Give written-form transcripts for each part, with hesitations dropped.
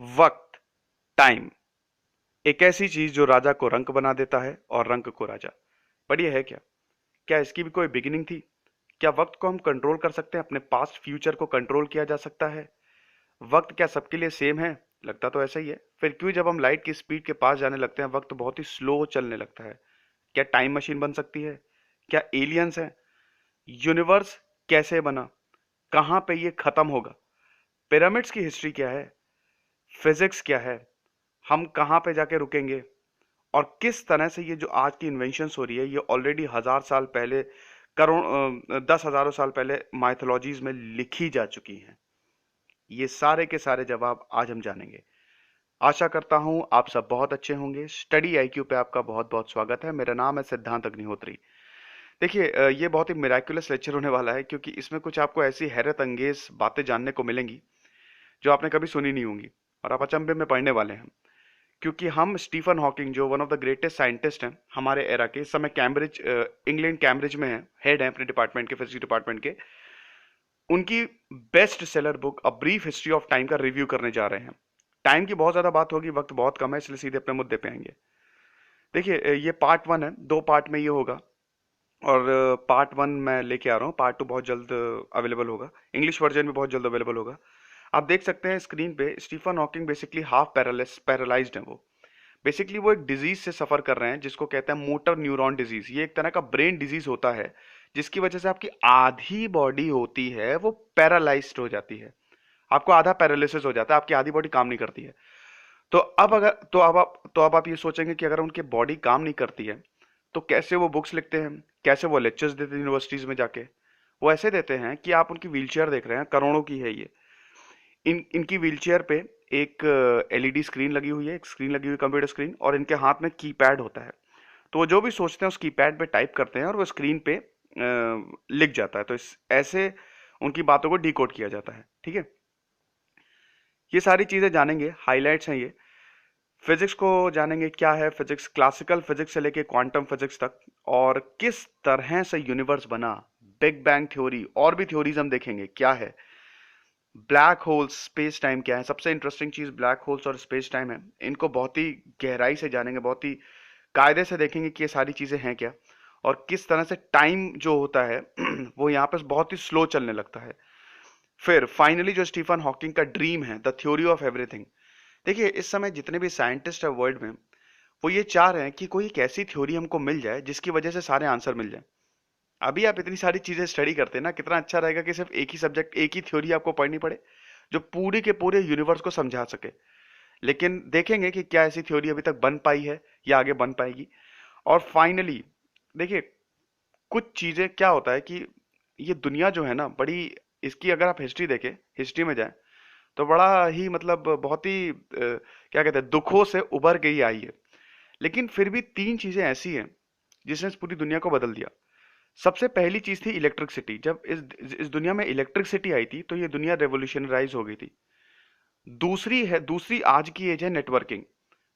वक्त, टाइम, एक ऐसी चीज जो राजा को रंक बना देता है और रंक को राजा। बढ़िया है क्या? क्या इसकी भी कोई बिगिनिंग थी? क्या वक्त को हम कंट्रोल कर सकते हैं? अपने पास्ट फ्यूचर को कंट्रोल किया जा सकता है? वक्त क्या सबके लिए सेम है? लगता तो ऐसा ही है। फिर क्यों जब हम लाइट की स्पीड के पास जाने लगते हैं वक्त बहुत ही स्लो चलने लगता है? क्या टाइम मशीन बन सकती है? क्या एलियंस है? यूनिवर्स कैसे बना? कहां पे ये खत्म होगा? पिरामिड्स की हिस्ट्री क्या है? फिजिक्स क्या है? हम कहां पे जाके रुकेंगे? और किस तरह से ये जो आज की इन्वेंशंस हो रही है ये ऑलरेडी 1000 साल पहले, करोड़ 10 हजारों साल पहले माइथोलॉजीज में लिखी जा चुकी हैं। ये सारे के सारे जवाब आज हम जानेंगे। आशा करता हूं आप सब बहुत अच्छे होंगे। स्टडी आईक्यू पे आपका बहुत बहुत स्वागत है। मेरा नाम है सिद्धांत अग्निहोत्री। देखिए, ये बहुत ही मिराकुलस लेक्चर होने वाला है क्योंकि इसमें कुछ आपको ऐसी हैरत अंगेज बातें जानने को मिलेंगी जो आपने कभी सुनी नहीं होंगी और आप अचंभे में पढ़ने वाले हैं। क्योंकि हम स्टीफन हॉकिंग जो one of the greatest scientist हैं हमारे एरा के, इस समय कैम्ब्रिज, इंग्लैंड कैम्ब्रिज में है, हेड है अपने डिपार्टमेंट के, फिजिक्स डिपार्टमेंट के। उनकी best seller book a brief history of time का रिव्यू करने जा रहे हैं। टाइम की बहुत ज्यादा बात होगी, वक्त बहुत कम है, इसलिए सीधे अपने मुद्दे पे आएंगे। देखिए, ये पार्ट वन है, 2 पार्ट में ये होगा। और पार्ट वन मैं लेके आ रहा हूँ, पार्ट टू बहुत जल्द अवेलेबल होगा, इंग्लिश वर्जन भी बहुत जल्द अवेलेबल होगा। आप देख सकते हैं स्क्रीन पे, Stephen Hawking basically half paralysed है। वो बेसिकली वो एक डिजीज से सफर कर रहे हैं जिसको कहते हैं मोटर न्यूरॉन डिजीज। ये एक तरह का ब्रेन डिजीज होता है जिसकी वजह से आपकी आधी बॉडी होती है वो पैरालाइज्ड हो जाती है। आपको आधा पैरालिसिस हो जाता है, आपकी आधी बॉडी काम नहीं करती है। तो अब अगर तो अब आप ये सोचेंगे कि अगर उनकी बॉडी काम नहीं करती है तो कैसे वो बुक्स लिखते हैं, कैसे वो लेक्चर्स देते हैं यूनिवर्सिटीज में जाके? वो ऐसे देते हैं कि आप उनकी व्हीलचेयर देख रहे हैं, करोड़ों की है ये। इनकी व्हीलचेयर पे एक एलईडी स्क्रीन लगी हुई है, एक स्क्रीन लगी हुई है, कंप्यूटर स्क्रीन, और इनके हाथ में कीपैड होता है। तो वो जो भी सोचते हैं उस कीपैड पे टाइप करते हैं और वो स्क्रीन पे लिख जाता है। तो इस ऐसे उनकी बातों को डिकोड किया जाता है। ठीक है, ये सारी चीजें जानेंगे, हाइलाइट्स हैं ये। फिजिक्स को जानेंगे, क्या है फिजिक्स, क्लासिकल फिजिक्स से लेके क्वांटम फिजिक्स तक, और किस तरह से यूनिवर्स बना, बिग बैंग थ्योरी, और भी थ्योरीज हम देखेंगे क्या है। ब्लैक होल्स, स्पेस टाइम क्या है, सबसे इंटरेस्टिंग चीज ब्लैक होल्स और स्पेस टाइम है। इनको बहुत ही गहराई से जानेंगे, बहुत ही कायदे से देखेंगे कि ये सारी चीजें हैं क्या, और किस तरह से टाइम जो होता है वो यहाँ पे बहुत ही स्लो चलने लगता है। फिर फाइनली जो स्टीफन हॉकिंग का ड्रीम है, द थ्योरी ऑफ एवरीथिंग। देखिए, इस समय जितने भी साइंटिस्ट है वर्ल्ड में, वो ये चाह रहे हैं कि कोई एक ऐसी थ्योरी हमको मिल जाए जिसकी वजह से सारे आंसर मिल जाए। अभी आप इतनी सारी चीजें स्टडी करते हैं ना, कितना अच्छा रहेगा कि सिर्फ एक ही सब्जेक्ट, एक ही थ्योरी आपको पढ़नी पड़े जो पूरी के पूरे यूनिवर्स को समझा सके। लेकिन देखेंगे कि क्या ऐसी थ्योरी अभी तक बन पाई है या आगे बन पाएगी। और फाइनली देखिए, कुछ चीजें क्या होता है कि ये दुनिया जो है ना बड़ी, इसकी अगर आप हिस्ट्री देखें, हिस्ट्री में जाएं, तो बड़ा ही मतलब बहुत ही क्या कहते हैं, दुखों से उभर गई आई है। लेकिन फिर भी 3 चीजें ऐसी हैं जिसने इस पूरी दुनिया को बदल दिया। सबसे पहली चीज थी इलेक्ट्रिसिटी। जब इस दुनिया में इलेक्ट्रिसिटी आई थी तो ये दुनिया रेवोल्यूशनराइज हो गई थी। दूसरी आज की एज है नेटवर्किंग।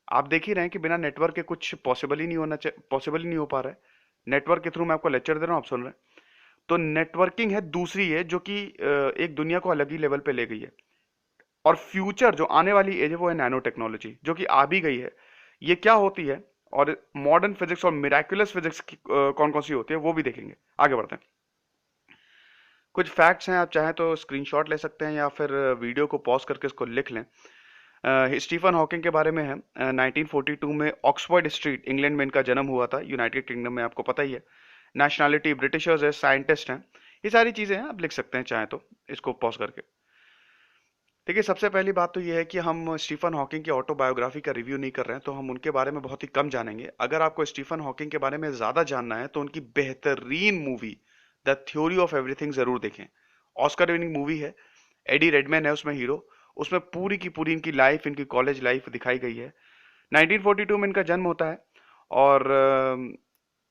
आप देख ही रहे हैं कि बिना नेटवर्क के कुछ पॉसिबल ही नहीं हो पा रहा है। नेटवर्क के थ्रू मैं आपको लेक्चर दे रहा हूँ, आप सुन रहे हैं। तो नेटवर्किंग है दूसरी है जो कि एक दुनिया को अलग ही लेवल पे ले गई है। और फ्यूचर जो आने वाली एज है वो है नैनो टेक्नोलॉजी, जो कि आ भी गई है। ये क्या होती है, और मॉडर्न फिजिक्स और मिराकुलस फिजिक्स कौन कौन सी होती है वो भी देखेंगे। आगे बढ़ते हैं। कुछ फैक्ट्स हैं, आप चाहें तो स्क्रीनशॉट ले सकते हैं या फिर वीडियो को पॉज करके इसको लिख लें। स्टीफन हॉकिंग के बारे में है। 1942 में ऑक्सफोर्ड स्ट्रीट, इंग्लैंड में इनका जन्म हुआ था, यूनाइटेड किंगडम में, आपको पता ही है। नेशनैलिटी ब्रिटिशर्स है, साइंटिस्ट हैं। ये सारी चीज़ें हैं, आप लिख सकते हैं चाहें तो इसको पॉज करके। देखिए, सबसे पहली बात तो ये है कि हम स्टीफन हॉकिंग की ऑटोबायोग्राफी का रिव्यू नहीं कर रहे हैं, तो हम उनके बारे में बहुत ही कम जानेंगे। अगर आपको स्टीफन हॉकिंग के बारे में ज़्यादा जानना है तो उनकी बेहतरीन movie the theory of everything ज़रूर देखें। ऑस्कर विनिंग मूवी है, एडी रेडमैन है उसमें हीरो। उसमें पूरी की पूरी इनकी लाइफ, इनकी कॉलेज लाइफ दिखाई गई है। 1942 में इनका जन्म होता है। और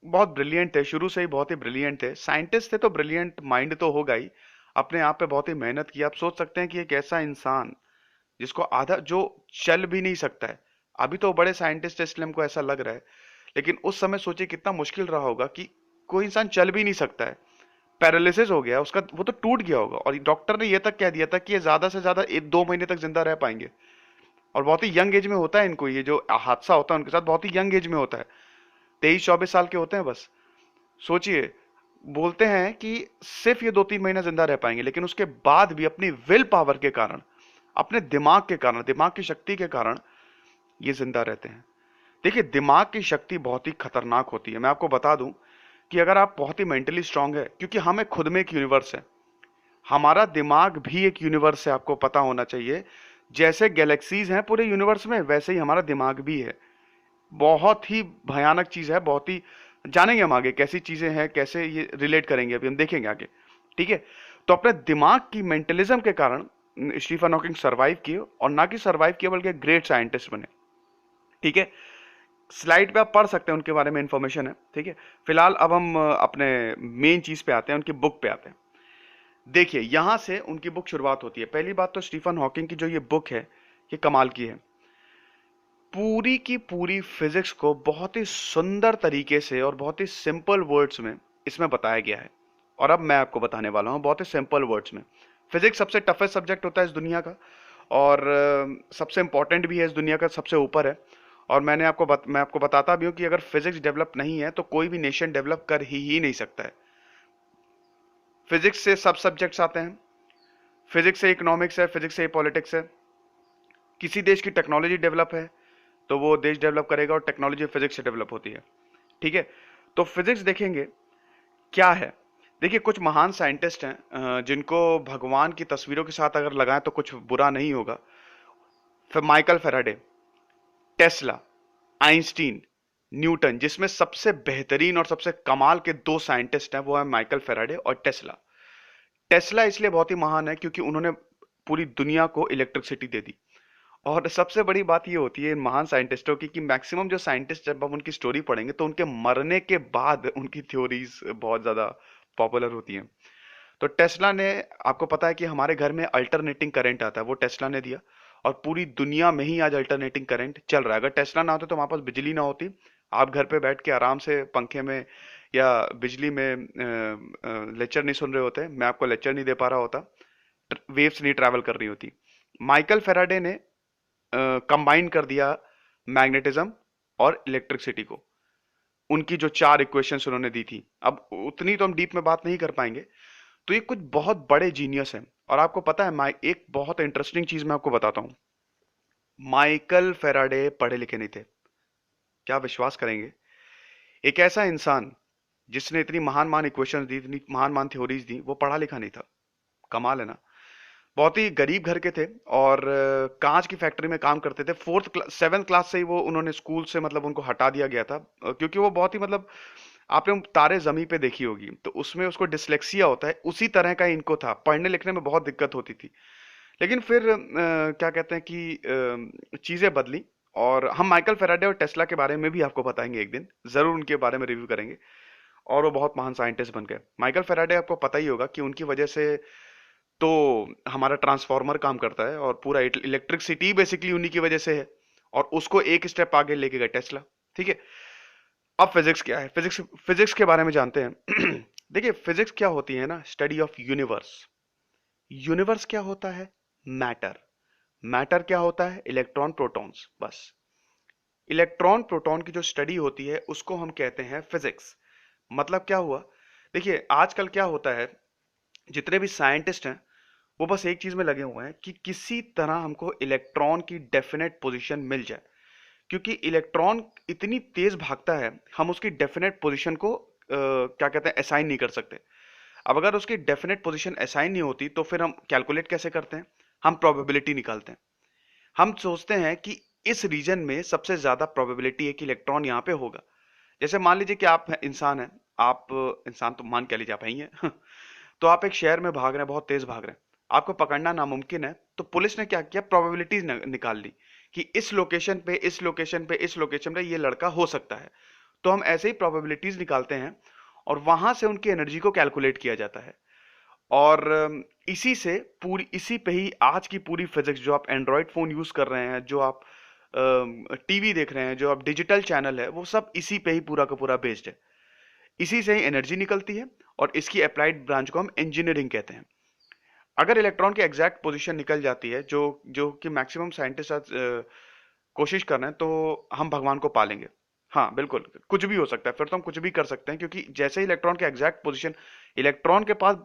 बहुत ब्रिलियंट थे, शुरू से ही बहुत ही ब्रिलियंट थे, साइंटिस्ट थे तो ब्रिलियंट माइंड तो होगा ही। अपने आप पे बहुत ही मेहनत की। आप सोच सकते हैं कि एक ऐसा इंसान जिसको आधा, जो चल भी नहीं सकता है, अभी तो बड़े साइंटिस्ट है इसलिए हमको ऐसा लग रहा है, लेकिन उस समय सोचिए कितना मुश्किल रहा होगा कि कोई इंसान चल भी नहीं सकता है, पैरालिसिस हो गया उसका, वो तो टूट गया होगा, और डॉक्टर ने ये तक कह दिया था कि ये ज्यादा से ज्यादा 1-2 महीने तक जिंदा रह पाएंगे। और बहुत ही यंग एज में होता है इनको, ये जो हादसा होता है उनके साथ बहुत ही यंग एज में होता है, 23-24 साल के होते हैं बस। सोचिए, बोलते हैं कि सिर्फ ये 2-3 महीना जिंदा रह पाएंगे, लेकिन उसके बाद भी अपनी विल पावर के कारण, अपने दिमाग के कारण, दिमाग की शक्ति के कारण ये जिंदा रहते हैं। देखिए, दिमाग की शक्ति बहुत ही खतरनाक होती है। मैं आपको बता दूं कि अगर आप बहुत ही मेंटली स्ट्रांग है, क्योंकि हम एक खुद में एक यूनिवर्स है, हमारा दिमाग भी एक यूनिवर्स है, आपको पता होना चाहिए। जैसे गैलेक्सीज हैं पूरे यूनिवर्स में, वैसे ही हमारा दिमाग भी है। बहुत ही भयानक चीज है, बहुत ही, जानेंगे हम आगे कैसी चीजें हैं, कैसे ये रिलेट करेंगे, अभी हम देखेंगे आगे। ठीक है, तो अपने दिमाग की मेंटलिज्म के कारण स्टीफन हॉकिंग सरवाइव किए, और ना कि सरवाइव किए बल्कि ग्रेट साइंटिस्ट बने। ठीक है, स्लाइड पे आप पढ़ सकते हैं, उनके बारे में इंफॉर्मेशन है। ठीक है, फिलहाल अब हम अपने मेन चीज पे आते हैं, उनकी बुक पे आते हैं। देखिए, यहां से उनकी बुक शुरुआत होती है। पहली बात तो स्टीफन हॉकिंग की जो ये बुक है, ये कमाल की है। पूरी की पूरी फिजिक्स को बहुत ही सुंदर तरीके से और बहुत ही सिंपल वर्ड्स में इसमें बताया गया है। और अब मैं आपको बताने वाला हूं बहुत ही सिंपल वर्ड्स में। फिजिक्स सबसे टफेस्ट सब्जेक्ट होता है इस दुनिया का, और सबसे इंपॉर्टेंट भी है इस दुनिया का, सबसे ऊपर है। और मैं आपको बताता भी हूँ कि अगर फिजिक्स डेवलप नहीं है तो कोई भी नेशन डेवलप कर ही नहीं सकता है। फिजिक्स से सब सब्जेक्ट्स आते हैं, फिजिक्स से इकोनॉमिक्स है, फिजिक्स से पॉलिटिक्स है। किसी देश की टेक्नोलॉजी डेवलप है तो वो देश डेवलप करेगा, और टेक्नोलॉजी फिजिक्स से डेवलप होती है। ठीक है, तो फिजिक्स देखेंगे क्या है। देखिए, कुछ महान साइंटिस्ट हैं जिनको भगवान की तस्वीरों के साथ अगर लगाएं तो कुछ बुरा नहीं होगा। फिर Michael Faraday, Tesla, Einstein, Newton, जिसमें सबसे बेहतरीन और सबसे कमाल के दो साइंटिस्ट हैं वो है माइकल फेराडे और टेस्ला। टेस्ला इसलिए बहुत ही महान है क्योंकि उन्होंने पूरी दुनिया को इलेक्ट्रिसिटी दे दी। और सबसे बड़ी बात ये होती है इन महान साइंटिस्टों की कि मैक्सिमम जो साइंटिस्ट, जब हम उनकी स्टोरी पढ़ेंगे तो उनके मरने के बाद उनकी थ्योरीज बहुत ज्यादा पॉपुलर होती हैं। तो टेस्ला ने, आपको पता है कि हमारे घर में अल्टरनेटिंग करंट आता है, वो टेस्ला ने दिया। और पूरी दुनिया में ही आज अल्टरनेटिंग करंट चल रहा है। अगर टेस्ला ना होते तो हमारे पास बिजली ना होती, आप घर पे बैठ के आराम से पंखे में या बिजली में लेक्चर नहीं सुन रहे होते, मैं आपको लेक्चर नहीं दे पा रहा होता, वेव्स नहीं ट्रैवल कर रही होती। माइकल फेराडे ने कंबाइन कर दिया मैग्नेटिज्म और इलेक्ट्रिसिटी को, उनकी जो 4 इक्वेशंस उन्होंने दी थी। अब उतनी तो हम डीप में बात नहीं कर पाएंगे। तो ये कुछ बहुत बड़े जीनियस हैं। और आपको पता है, एक बहुत इंटरेस्टिंग चीज मैं आपको बताता हूं। माइकल फेराडे पढ़े लिखे नहीं थे। क्या विश्वास करेंगे, एक ऐसा इंसान जिसने इतनी महान महान इक्वेशंस दी, इतनी महान महान थ्योरीज दी, वो पढ़ा लिखा नहीं था। कमाल है ना। बहुत ही गरीब घर के थे, और कांच की फैक्ट्री में काम करते थे। 7th क्लास से ही वो, उन्होंने स्कूल से मतलब उनको हटा दिया गया था, क्योंकि वो बहुत ही मतलब, आपने तारे जमी पे देखी होगी तो उसमें उसको डिसलेक्सिया होता है, उसी तरह का इनको था, पढ़ने लिखने में बहुत दिक्कत होती थी। लेकिन फिर क्या कहते हैं कि चीजें बदली, और हम माइकल फेराडे और टेस्ला के बारे में भी आपको बताएंगे एक दिन, जरूर उनके बारे में रिव्यू करेंगे। और वो बहुत महान साइंटिस्ट बन गए। माइकल फेराडे, आपको पता ही होगा कि उनकी वजह से तो हमारा ट्रांसफार्मर काम करता है, और पूरा इलेक्ट्रिसिटी बेसिकली उन्हीं की वजह से है। और उसको एक स्टेप आगे लेके गए टेस्ला। ठीक है, अब फिजिक्स क्या है, फिजिक्स फिजिक्स के बारे में जानते हैं। देखिए, फिजिक्स क्या होती है ना, स्टडी ऑफ यूनिवर्स। यूनिवर्स क्या होता है, मैटर। मैटर क्या होता है, इलेक्ट्रॉन प्रोटॉन्स, बस। इलेक्ट्रॉन प्रोटॉन की जो स्टडी होती है उसको हम कहते हैं फिजिक्स। मतलब क्या हुआ, देखिए आजकल क्या होता है, जितने भी साइंटिस्ट हैं वो बस एक चीज में लगे हुए हैं कि किसी तरह हमको इलेक्ट्रॉन की डेफिनेट पोजीशन मिल जाए। क्योंकि इलेक्ट्रॉन इतनी तेज भागता है, हम उसकी डेफिनेट पोजीशन को क्या कहते हैं, असाइन नहीं कर सकते। अब अगर उसकी डेफिनेट पोजीशन असाइन नहीं होती तो फिर हम कैलकुलेट कैसे करते हैं, हम प्रोबेबिलिटी निकालते हैं। हम सोचते हैं कि इस रीजन में सबसे ज्यादा प्रोबेबिलिटी है कि इलेक्ट्रॉन यहाँ पे होगा। जैसे मान लीजिए कि आप इंसान हैं, आप इंसान तो मान, कह लीजिए आप ही हैं। तो आप एक शहर में भाग रहे हैं, बहुत तेज भाग रहे हैं, आपको पकड़ना नामुमकिन है, तो पुलिस ने क्या किया, प्रोबेबिलिटीज निकाल ली कि इस लोकेशन पे, इस लोकेशन पे, इस लोकेशन पे ये लड़का हो सकता है। तो हम ऐसे ही प्रोबेबिलिटीज निकालते हैं, और वहां से उनकी एनर्जी को कैलकुलेट किया जाता है। और इसी से पूरी, इसी पे ही आज की पूरी फिजिक्स, जो आप एंड्रॉयड फोन यूज कर रहे हैं, जो आप टीवी देख रहे हैं, जो आप डिजिटल चैनल है, वो सब इसी पे ही पूरा का पूरा बेस्ड है। इसी से ही एनर्जी निकलती है, और इसकी अप्लाइड ब्रांच को हम इंजीनियरिंग कहते हैं। अगर इलेक्ट्रॉन की एग्जैक्ट पोजीशन निकल जाती है, जो जो कि मैक्सिमम साइंटिस्ट आज कोशिश कर रहे हैं, तो हम भगवान को पालेंगे। हाँ बिल्कुल, कुछ भी हो सकता है, फिर तो हम कुछ भी कर सकते हैं, क्योंकि जैसे ही इलेक्ट्रॉन की एग्जैक्ट पोजीशन, इलेक्ट्रॉन के पास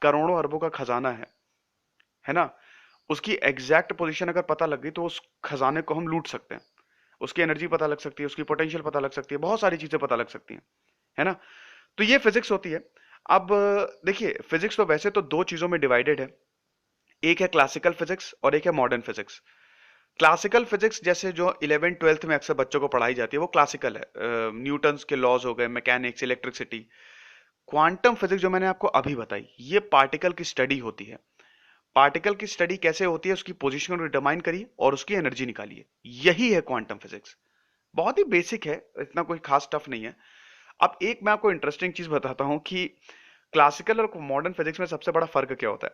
करोड़ों अरबों का खजाना है ना, उसकी एग्जैक्ट पोजीशन अगर पता लग गई तो उस खजाने को हम लूट सकते हैं। उसकी एनर्जी पता लग सकती है, उसकी पोटेंशियल पता लग सकती है, बहुत सारी चीजें पता लग सकती हैं, है ना। तो ये फिजिक्स होती है। अब देखिए, फिजिक्स तो वैसे तो दो चीजों में डिवाइडेड है। एक है क्लासिकल फिजिक्स और एक है मॉडर्न फिजिक्स। क्लासिकल फिजिक्स जैसे जो 11 ट्वेल्थ में अक्सर बच्चों को पढ़ाई जाती है, वो क्लासिकल है। न्यूटन्स के लॉज हो गए, मैकेनिक्स, इलेक्ट्रिसिटी। क्वांटम फिजिक्स जो मैंने आपको अभी बताई, ये पार्टिकल की स्टडी होती है। पार्टिकल की स्टडी कैसे होती है, उसकी पोजीशन को डिटरमाइन करिए और उसकी एनर्जी निकालिए, यही है क्वांटम फिजिक्स। बहुत ही बेसिक है, इतना कोई खास टफ नहीं है। अब एक मैं आपको इंटरेस्टिंग चीज बताता हूं कि क्लासिकल और मॉडर्न फिजिक्स में सबसे बड़ा फर्क क्या होता है।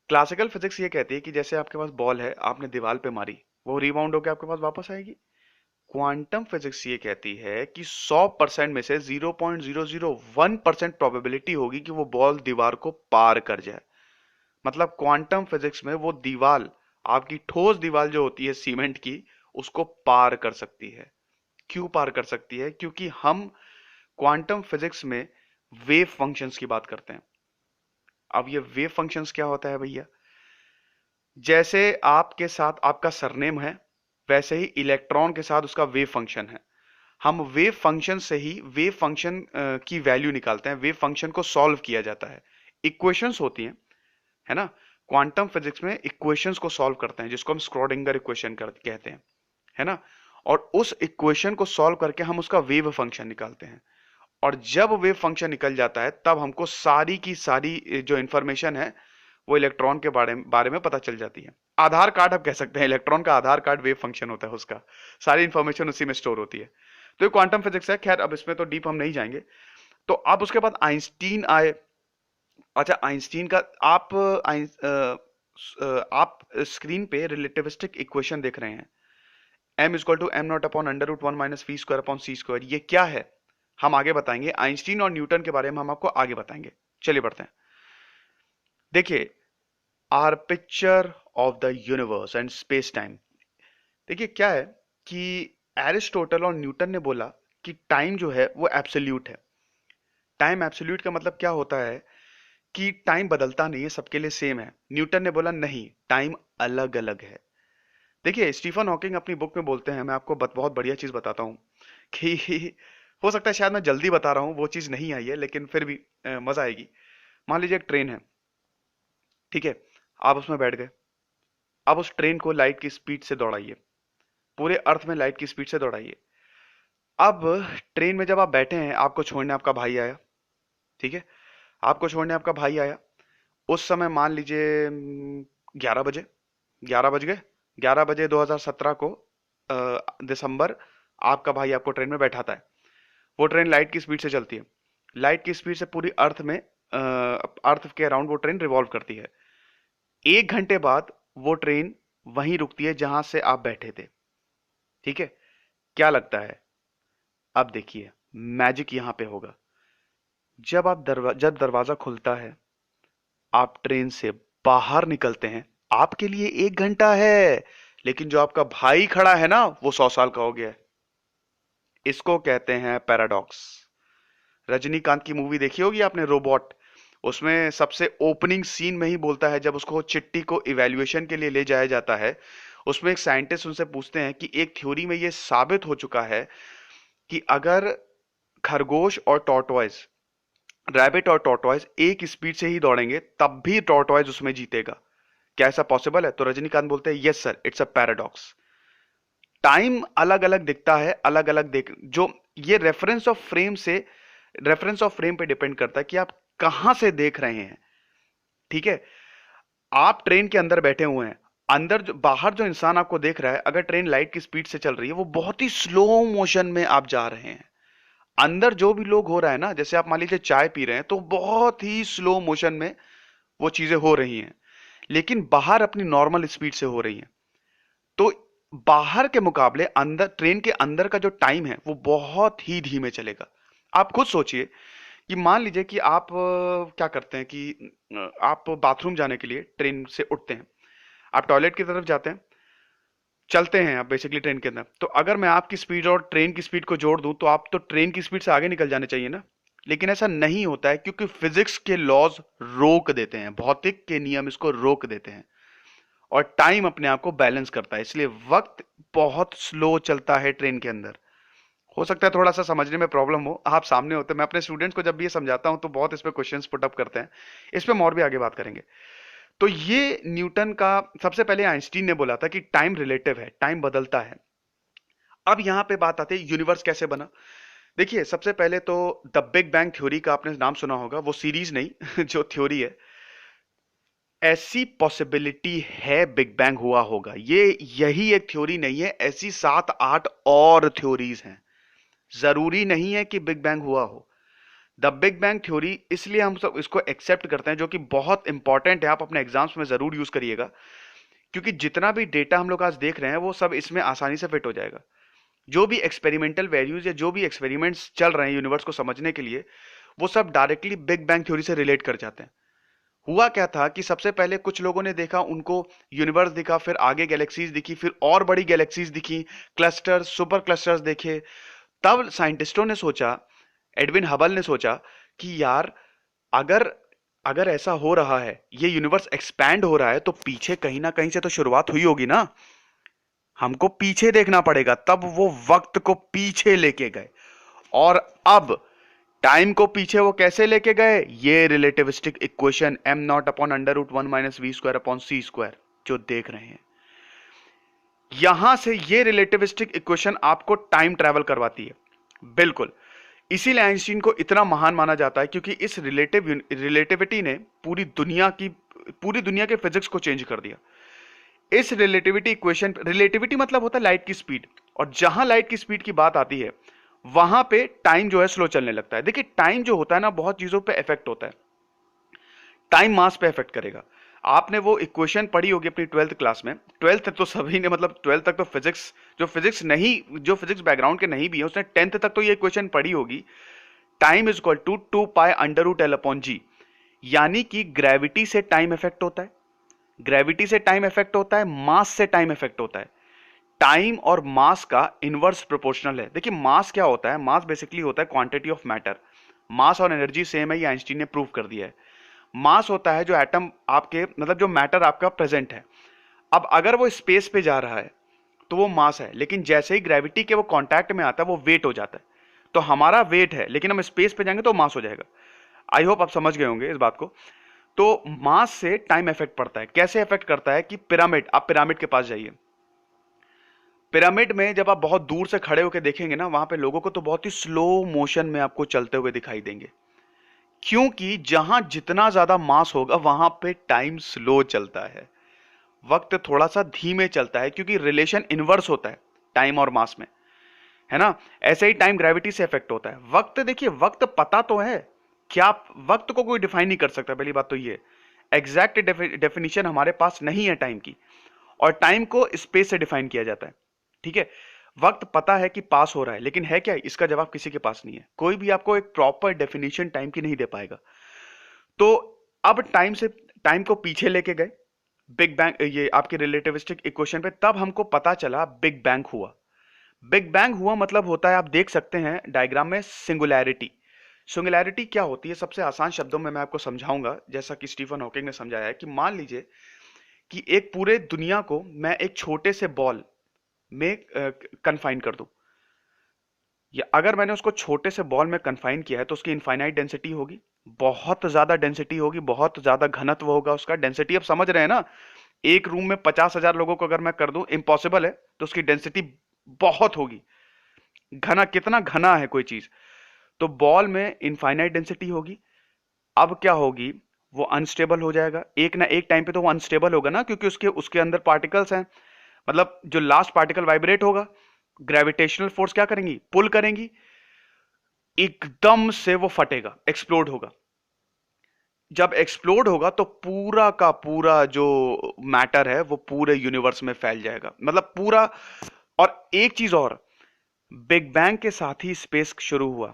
क्लासिकल फिजिक्स ये कहती है कि जैसे आपके पास बॉल है, आपने दीवार पे मारी, वो रिबाउंड होकर आपके पास वापस आएगी। क्वांटम फिजिक्स ये कहती है कि 100% में से 0.001% प्रोबेबिलिटी होगी कि वो बॉल दीवार को पार कर जाए। मतलब क्वांटम फिजिक्स में वो दीवार, आपकी ठोस दीवार जो होती है सीमेंट की, उसको पार कर सकती है। क्यों पार कर सकती है? क्योंकि हम क्वांटम फिजिक्स में वेव फंक्शंस की बात करते हैं। अब ये वेव फंक्शंस क्या होता है भैया? जैसे आपके साथ आपका सरनेम है, वैसे ही इलेक्ट्रॉन के साथ उसका वेव फंक्शन है। हम वेव फंक्शन से ही वेव फंक्शन की वैल्यू निकालते हैं, वेव फंक्शन को सॉल्व किया जाता है। इक्वेशंस होती हैं, है ना। क्वांटम फिजिक्स में इक्वेशंस को सॉल्व करते हैं, जिसको हम स्क्रोडिंगर इक्वेशन कहते हैं, है ना। और उस इक्वेशन को सॉल्व करके हम उसका वेव फंक्शन निकालते हैं। और जब वेव फंक्शन निकल जाता है, तब हमको सारी की सारी जो इंफॉर्मेशन है, वो इलेक्ट्रॉन के बारे में पता चल जाती है। आधार कार्ड आप कह सकते हैं, इलेक्ट्रॉन का आधार कार्ड वेव फंक्शन होता है उसका। सारी इंफॉर्मेशन उसी में स्टोर होती है। तो ये क्वांटम फिजिक्स है। खैर, अब इसमें तो डीप हम नहीं जाएंगे। तो अब उसके बाद आइंस्टीन आए। अच्छा, आइंस्टीन का आप स्क्रीन पे रिलेटिविस्टिक इक्वेशन देख रहे हैं, m equal to m naught upon under root one minus v square upon c square. ये क्या है हम आगे बताएंगे। आइंस्टीन और न्यूटन के बारे में हम आपको आगे बताएंगे। चलिए बढ़ते हैं। देखिए, our picture of the universe and space time. देखिए क्या है कि एरिस्टोटल और न्यूटन ने बोला कि टाइम जो है वो एब्सोल्यूट है। टाइम एब्सोल्यूट का मतलब क्या होता है कि टाइम बदलता नहीं है, सबके लिए सेम है। न्यूटन ने बोला नहीं, टाइम अलग अलग है। देखिए, स्टीफन हॉकिंग अपनी बुक में बोलते हैं, मैं आपको बहुत बढ़िया चीज बताता हूँ कि हो सकता है शायद मैं जल्दी बता रहा हूँ, वो चीज नहीं आई है, लेकिन फिर भी मजा आएगी। मान लीजिए एक ट्रेन है, ठीक है। आप उसमें बैठ गए। अब उस ट्रेन को लाइट की स्पीड से दौड़ाइए, पूरे अर्थ में लाइट की स्पीड से दौड़ाइए। अब ट्रेन में जब आप बैठे हैं, आपको छोड़ने आपका भाई आया, ठीक है। आपको छोड़ने आपका भाई आया। उस समय मान लीजिए 11 बजे, 11 बज गए। 11 बजे 2017 को दिसंबर, आपका भाई आपको ट्रेन में बैठाता है। वो ट्रेन लाइट की स्पीड से चलती है। लाइट की स्पीड से पूरी अर्थ में, अर्थ के अराउंड वो ट्रेन रिवॉल्व करती है। 1 घंटे बाद वो ट्रेन वहीं रुकती है जहां से आप बैठे थे, ठीक है। क्या लगता है? अब देखिए, मैजिक यहां पे होगा। जब दरवाजा खुलता है, आप ट्रेन से बाहर निकलते हैं, आपके लिए 1 घंटा है, लेकिन जो आपका भाई खड़ा है ना, वो 100 साल का हो गया है। इसको कहते हैं पैराडॉक्स। रजनीकांत की मूवी देखी होगी आपने, रोबोट। उसमें सबसे ओपनिंग सीन में ही बोलता है, जब उसको चिट्टी को इवैल्यूएशन के लिए ले जाया जाता है, उसमें एक साइंटिस्ट उनसे पूछते हैं कि एक थ्योरी में यह साबित हो चुका है कि अगर खरगोश और टॉर्टॉइस, रैबिट और टॉर्टॉइस एक स्पीड से ही दौड़ेंगे, तब भी टॉर्टॉइस उसमें जीतेगा। क्या ऐसा पॉसिबल है? तो रजनीकांत बोलते हैं yes sir, it's a paradox. Time अलग अलग दिखता है, अलग अलग देख, जो ये रेफरेंस ऑफ फ्रेम पे डिपेंड करता है कि आप कहां से देख रहे हैं, ठीक है। आप ट्रेन के अंदर बैठे हुए हैं, अंदर जो बाहर जो इंसान आपको देख रहा है, अगर ट्रेन लाइट की स्पीड से चल रही है, वो बहुत ही स्लो मोशन में आप जा रहे हैं। अंदर जो भी लोग हो रहा है ना, जैसे आप मान लीजिए चाय पी रहे हैं, तो बहुत ही स्लो मोशन में वो चीजें हो रही हैं, लेकिन बाहर अपनी नॉर्मल स्पीड से हो रही हैं। तो बाहर के मुकाबले अंदर, ट्रेन के अंदर का जो टाइम है, वो बहुत ही धीमे चलेगा। आप खुद सोचिए कि मान लीजिए कि आप क्या करते हैं कि आप बाथरूम जाने के लिए ट्रेन से उठते हैं, आप टॉयलेट की तरफ जाते हैं, चलते हैं आप बेसिकली ट्रेन के अंदर। तो अगर मैं आपकी स्पीड और ट्रेन की स्पीड को जोड़ दूं तो आप तो ट्रेन की स्पीड से आगे निकल जाने चाहिए ना। लेकिन ऐसा नहीं होता है क्योंकि फिजिक्स के लॉज रोक देते हैं, भौतिक के नियम इसको रोक देते हैं, और टाइम अपने आप को बैलेंस करता है, इसलिए वक्त बहुत स्लो चलता है ट्रेन के अंदर। हो सकता है थोड़ा सा समझने में प्रॉब्लम हो, आप सामने होते, मैं अपने स्टूडेंट्स को जब भी ये समझाता हूं तो बहुत इस पे क्वेश्चंस पुट अप करते हैं, इस पे हम और भी आगे बात करेंगे। तो ये न्यूटन का, सबसे पहले आइंस्टीन ने बोला था कि टाइम रिलेटिव है, टाइम बदलता है। अब यहां पे बात आती है यूनिवर्स कैसे बना। देखिए सबसे पहले तो द बिग बैंग थ्योरी का आपने नाम सुना होगा, वो सीरीज नहीं जो थ्योरी है। ऐसी पॉसिबिलिटी है बिग बैंग हुआ होगा, ये यही एक थ्योरी नहीं है, ऐसी 7-8 और थ्योरीज हैं। जरूरी नहीं है कि बिग बैंग हुआ हो। द बिग बैंग थ्योरी इसलिए हम सब इसको एक्सेप्ट करते हैं, जो कि बहुत इंपॉर्टेंट है, आप अपने एग्जाम्स में जरूर यूज करिएगा, क्योंकि जितना भी डेटा हम लोग आज देख रहे हैं वो सब इसमें आसानी से फिट हो जाएगा। जो भी एक्सपेरिमेंटल वैल्यूज या जो भी एक्सपेरिमेंट्स चल रहे हैं यूनिवर्स को समझने के लिए, वो सब डायरेक्टली बिग बैंग थ्योरी से रिलेट कर जाते हैं। हुआ क्या था कि सबसे पहले कुछ लोगों ने देखा, उनको यूनिवर्स दिखा, फिर आगे गैलेक्सीज दिखी, फिर और बड़ी गैलेक्सीज दिखी, क्लस्टर्स, सुपर क्लस्टर्स देखे। तब साइंटिस्टों ने सोचा, एडविन हबल ने सोचा कि यार अगर अगर ऐसा हो रहा है, ये यूनिवर्स एक्सपैंड हो रहा है, तो पीछे कहीं ना कहीं से तो शुरुआत हुई होगी ना, हमको पीछे देखना पड़ेगा। तब वो वक्त को पीछे लेके गए, और अब टाइम को पीछे वो कैसे लेके गए, ये relativistic equation m naught upon under root 1 - v² upon c² जो देख रहे हैं, यहां से ये रिलेटिविस्टिक इक्वेशन आपको टाइम ट्रैवल करवाती है। बिल्कुल, इसीलिए आइंस्टीन को इतना महान माना जाता है, क्योंकि इस रिलेटिविटी ने पूरी दुनिया के फिजिक्स को चेंज कर दिया। इस रिलेटिविटी इक्वेशन, रिलेटिविटी मतलब होता है लाइट की स्पीड, और जहां लाइट की स्पीड की बात आती है वहां पे टाइम जो है स्लो चलने लगता है। देखिए टाइम जो होता है ना, बहुत चीजों पे इफेक्ट होता है। टाइम मास पे इफेक्ट करेगा। आपने वो इक्वेशन पढ़ी होगी अपनी 12th क्लास में, 12th तो सभी ने, मतलब 12th तक तो फिजिक्स, जो फिजिक्स बैकग्राउंड के नहीं भी है उसने 10th तक तो ये इक्वेशन पढ़ी होगी। Time is equal to 2π√L/g, यानी कि ग्रेविटी से टाइम इफेक्ट होता है, ग्रेविटी से टाइम इफेक्ट होता है, मास से टाइम इफेक्ट होता है। टाइम और मास का इनवर्स प्रोपोर्शनल है। देखिए मास क्या होता है, मास बेसिकली होता है क्वांटिटी ऑफ मैटर। मास और एनर्जी सेम है, ये आइंस्टीन ने प्रूव कर दिया है। मास होता है जो एटम आपके, मतलब जो मैटर आपका प्रेजेंट है। अब अगर वो स्पेस पे जा रहा है तो वो मास है, लेकिन जैसे ही ग्रेविटी के वो कांटेक्ट में आता है वो वेट हो जाता है। तो हमारा वेट है, लेकिन हम स्पेस पे जाएंगे तो मास हो जाएगा। आई होप आप समझ गए होंगे इस बात को। तो मास से टाइम इफेक्ट पड़ता है। कैसे इफेक्ट करता है कि पिरामिड, आप पिरामिड के पास जाइए, पिरामिड में जब आप बहुत दूर से खड़े होकर देखेंगे ना, वहां पे लोगों को तो बहुत ही स्लो मोशन में आपको चलते हुए दिखाई देंगे, क्योंकि जहां जितना ज्यादा मास होगा वहां पे टाइम स्लो चलता है, वक्त थोड़ा सा धीमे चलता है, क्योंकि रिलेशन इनवर्स होता है टाइम और मास में, है ना। ऐसे ही टाइम ग्रेविटी से इफेक्ट होता है। वक्त, देखिए वक्त पता तो है, क्या वक्त को कोई डिफाइन नहीं कर सकता, पहली बात तो ये। एग्जैक्ट डेफिनेशन हमारे पास नहीं है टाइम की, और टाइम को स्पेस से डिफाइन किया जाता है, ठीक है। वक्त पता है कि पास हो रहा है, लेकिन है क्या, इसका जवाब किसी के पास नहीं है। कोई भी आपको एक प्रॉपर डेफिनेशन टाइम की नहीं दे पाएगा। तो अब टाइम को पीछे लेके गए बिग बैंग, ये आपके रिलेटिविस्टिक इक्वेशन पे, तब हमको पता चला बिग बैंग हुआ। बिग बैंग हुआ मतलब होता है, आप देख सकते हैं डायग्राम में, सिंगुलैरिटी। सिंगुलैरिटी क्या होती है, सबसे आसान शब्दों में मैं आपको समझाऊंगा, जैसा कि स्टीफन हॉकिंग ने समझाया है, कि मान लीजिए कि एक पूरे दुनिया को मैं एक छोटे से बॉल में कन्फाइन कर दूं, या अगर मैंने उसको छोटे से बॉल में कन्फाइन किया है तो उसकी इनफाइनाइट डेंसिटी होगी, बहुत ज्यादा डेंसिटी होगी, बहुत ज्यादा घनत्व होगा उसका। डेंसिटी आप समझ रहे हैं ना, एक रूम में 50,000 लोगों को अगर मैं कर दूं, इम्पॉसिबल है, तो उसकी डेंसिटी बहुत होगी। घना, कितना घना है कोई चीज, तो बॉल में इनफाइनाइट डेंसिटी होगी। अब क्या होगी, वो अनस्टेबल हो जाएगा, एक ना एक टाइम पे तो वो अनस्टेबल होगा ना, क्योंकि उसके उसके अंदर पार्टिकल्स हैं। मतलब जो लास्ट पार्टिकल वाइब्रेट होगा, ग्रेविटेशनल फोर्स क्या करेंगी, पुल करेंगी, एकदम से वो फटेगा, एक्सप्लोड होगा। जब एक्सप्लोड होगा तो पूरा का पूरा जो मैटर है वो पूरे यूनिवर्स में फैल जाएगा, मतलब पूरा। और एक चीज और, बिग बैंग के साथ ही स्पेस शुरू हुआ।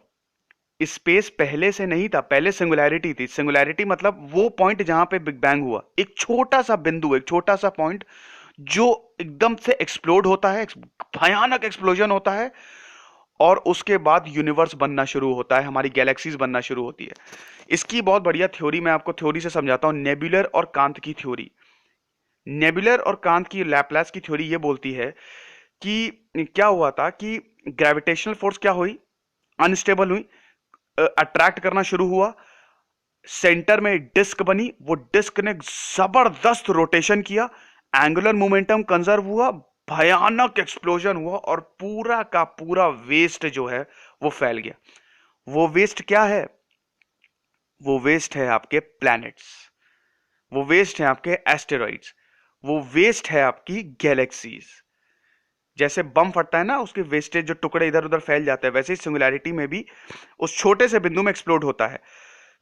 स्पेस पहले से नहीं था, पहले सिंगुलैरिटी थी। सिंगुलैरिटी मतलब वो पॉइंट जहां पे बिग बैंग हुआ, एक छोटा सा बिंदु, एक छोटा सा पॉइंट जो एकदम से एक्सप्लोड होता है, भयानक एक्सप्लोजन होता है, और उसके बाद यूनिवर्स बनना शुरू होता है, हमारी गैलेक्सीज बनना शुरू होती है। इसकी बहुत बढ़िया थ्योरी मैं आपको थ्योरी से समझाता हूं, नेबुलर और कांत की थ्योरी। नेबुलर और कांत की, लैपलास की थ्योरी ये बोलती है कि क्या हुआ था कि ग्रेविटेशनल फोर्स क्या हुई, अनस्टेबल हुई, अट्रैक्ट करना शुरू हुआ, सेंटर में डिस्क बनी, वो डिस्क ने जबरदस्त रोटेशन किया, एंगुलर मोमेंटम कंजर्व हुआ, भयानक एक्सप्लोजन हुआ, और पूरा का पूरा वेस्ट जो है वो फैल गया। वो वेस्ट क्या है? वो वेस्ट है आपके प्लैनेट्स, वो वेस्ट है आपके एस्टेरॉइड्स, वो वेस्ट है आपकी गैलेक्सीज। जैसे बम फटता है ना, उसके वेस्टेज जो टुकड़े इधर उधर फैल जाते हैं, वैसे ही सिंगुलैरिटी में भी उस छोटे से बिंदु में एक्सप्लोड होता है।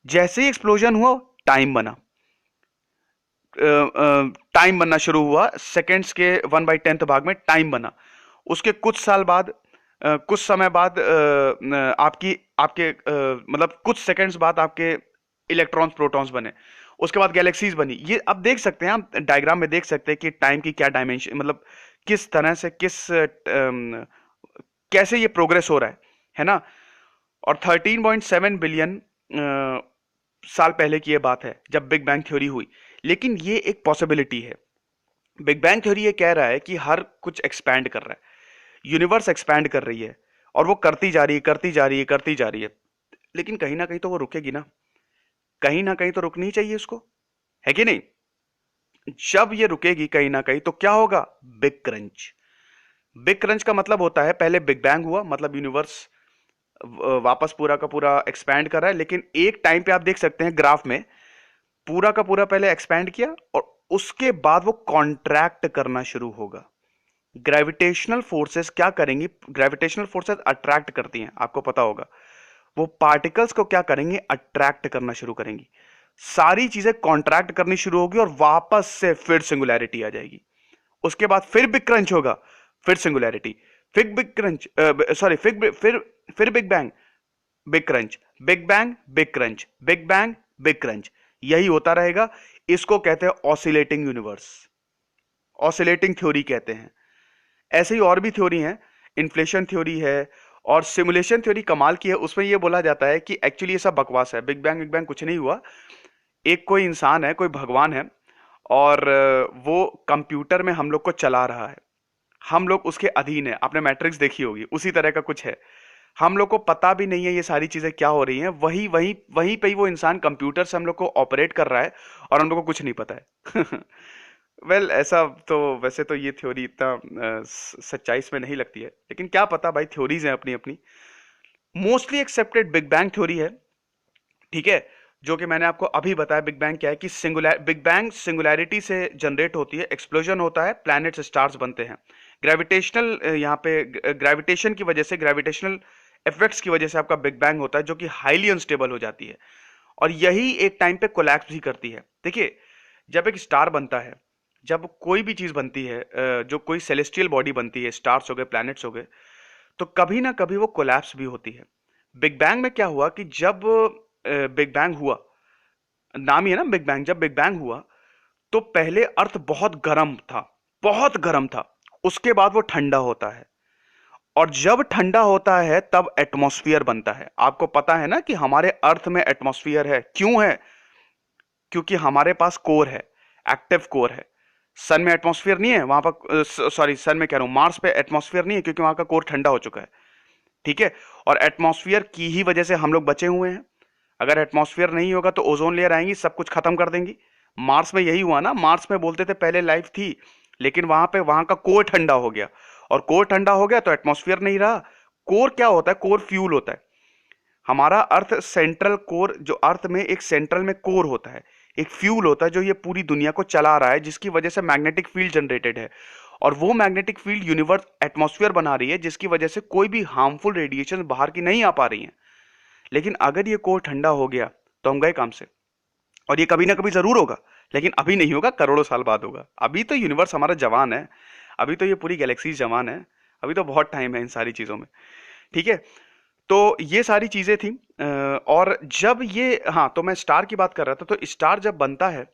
जैसे ही एक्सप्लोजन हुआ, टाइम बना, टाइम बनना शुरू हुआ, सेकेंड्स के 1/10 भाग में टाइम बना। उसके कुछ साल बाद, कुछ समय बाद, आपकी आपके मतलब कुछ सेकेंड्स बाद आपके इलेक्ट्रॉन्स प्रोटॉन्स बने। उसके बाद गैलेक्सीज बनी। ये अब देख सकते हैं, आप डायग्राम में देख सकते हैं कि टाइम की क्या डायमेंशन, मतलब किस तरह से, कैसे ये प्रोग्रेस हो रहा है ना। और 13.7 बिलियन साल पहले की ये बात है जब बिग बैंग थ्योरी हुई। लेकिन ये एक पॉसिबिलिटी है। बिग बैंग थ्योरी ये कह रहा है कि हर कुछ एक्सपैंड कर रहा है, यूनिवर्स एक्सपैंड कर रही है, और वो करती जा रही है, करती जा रही है, करती जा रही है। लेकिन कहीं ना कहीं तो वो रुकेगी ना, कहीं ना कहीं तो रुकनी चाहिए उसको, है कि नहीं? जब ये रुकेगी कहीं ना कहीं, तो क्या होगा? Big crunch. बिग क्रंच का मतलब होता है, पहले बिग बैंग हुआ, मतलब यूनिवर्स वापस पूरा का पूरा एक्सपैंड कर रहा है, लेकिन एक टाइम पे आप देख सकते हैं ग्राफ में, पूरा का पूरा पहले एक्सपैंड किया और उसके बाद वो कॉन्ट्रैक्ट करना शुरू होगा। ग्रेविटेशनल फोर्सेस क्या करेंगी? ग्रेविटेशनल फोर्सेस अट्रैक्ट करती हैं, आपको पता होगा। वो पार्टिकल्स को क्या करेंगे? अट्रैक्ट करना शुरू करेंगी। सारी चीजें कॉन्ट्रैक्ट करनी शुरू होगी और वापस से फिर सिंगुलैरिटी आ जाएगी। उसके बाद फिर बिग क्रंच होगा, फिर सिंगुलैरिटी, फिर बिग क्रंच, सॉरी, फिर big bang, big crunch, big bang, big crunch, big bang, big crunch. यही होता रहेगा। इसको कहते हैं ऑसिलेटिंग यूनिवर्स, ऑसिलेटिंग थ्योरी कहते हैं। ऐसे ही और भी थ्योरी हैं, इन्फ्लेशन थ्योरी है, और सिमुलेशन थ्योरी कमाल की है। उसमें यह बोला जाता है कि एक्चुअली ये सब बकवास है, बिग बैंग कुछ नहीं हुआ। एक कोई इंसान है, कोई भगवान है, और वो कंप्यूटर में हम लोग को चला रहा है, हम लोग उसके अधीन है। आपने मैट्रिक्स देखी होगी, उसी तरह का कुछ है। हम लोग को पता भी नहीं है ये सारी चीजें क्या हो रही हैं, वही वही वहीं पे ही वो इंसान कंप्यूटर से हम लोग को ऑपरेट कर रहा है, और हम लोग को कुछ नहीं पता है। वेल, ऐसा तो वैसे तो ये थ्योरी इतना सच्चाई इसमें नहीं लगती है, लेकिन क्या पता भाई, थ्योरीज हैं अपनी अपनी। Mostly accepted big bang theory है, ठीक है, जो कि मैंने आपको अभी बताया। बिग बैंग क्या है कि बिग बैंग सिंगुलैरिटी से जनरेट होती है, एक्सप्लोजन होता है, प्लैनेट्स स्टार्स बनते हैं। ग्रेविटेशनल, यहाँ पे ग्रेविटेशन की वजह से, ग्रेविटेशनल इफेक्ट्स की वजह से आपका बिग बैंग होता है, जो कि हाईली अनस्टेबल हो जाती है, और यही एक टाइम पे कोलैप्स भी करती है। देखिए, जब एक स्टार बनता है, जब कोई भी चीज बनती है, जो कोई सेलेस्टियल बॉडी बनती है, स्टार्स हो गए, प्लैनेट्स हो गए, तो कभी ना कभी वो कोलैप्स भी होती है। बिग बैंग में क्या हुआ कि जब बिग बैंग हुआ, नाम ही है ना बिग बैंग, जब बिग बैंग हुआ तो पहले अर्थ बहुत गर्म था, बहुत गर्म था। उसके बाद वो ठंडा होता है, और जब ठंडा होता है तब एटमॉस्फेयर बनता है। आपको पता है ना कि हमारे अर्थ में एटमॉस्फेयर है। क्यों है? क्योंकि हमारे पास कोर है, एक्टिव कोर है। सन में एटमॉस्फेयर नहीं है, वहां पर, सॉरी, सन में कह रहा हूं, मार्स पे एटमॉस्फेयर नहीं है, क्योंकि वहां का कोर ठंडा हो चुका है, ठीक है। और एटमॉस्फेयर की ही वजह से हम लोग बचे हुए हैं। अगर एटमॉस्फेयर नहीं होगा तो ओजोन लेयर आएंगी, सब कुछ खत्म कर देंगी। मार्स में यही हुआ ना, मार्स में बोलते थे पहले लाइफ थी, लेकिन वहां का कोर ठंडा हो गया, और कोर ठंडा हो गया तो एटमॉस्फेयर नहीं रहा। कोर क्या होता है? कोर फ्यूल होता है। हमारा अर्थ सेंट्रल कोर, जो अर्थ में एक सेंट्रल में कोर होता है, एक फ्यूल होता है जो ये पूरी दुनिया को चला रहा है, जिसकी वजह से मैग्नेटिक फील्ड जनरेटेड है, और वो मैग्नेटिक फील्ड यूनिवर्स एटमॉस्फेयर बना रही है, जिसकी वजह से कोई भी हार्मफुल रेडिएशन बाहर की नहीं आ पा रही है। लेकिन अगर ये कोर ठंडा हो गया तो हम गए काम से, और ये कभी ना कभी जरूर होगा, लेकिन अभी नहीं होगा, करोड़ों साल बाद होगा। अभी तो यूनिवर्स हमारा जवान है, अभी तो ये पूरी गैलेक्सी जवान है, अभी तो बहुत टाइम है इन सारी चीजों में, ठीक है। तो ये सारी चीजें थी। और जब ये, हाँ, तो मैं स्टार की बात कर रहा था, तो स्टार जब बनता है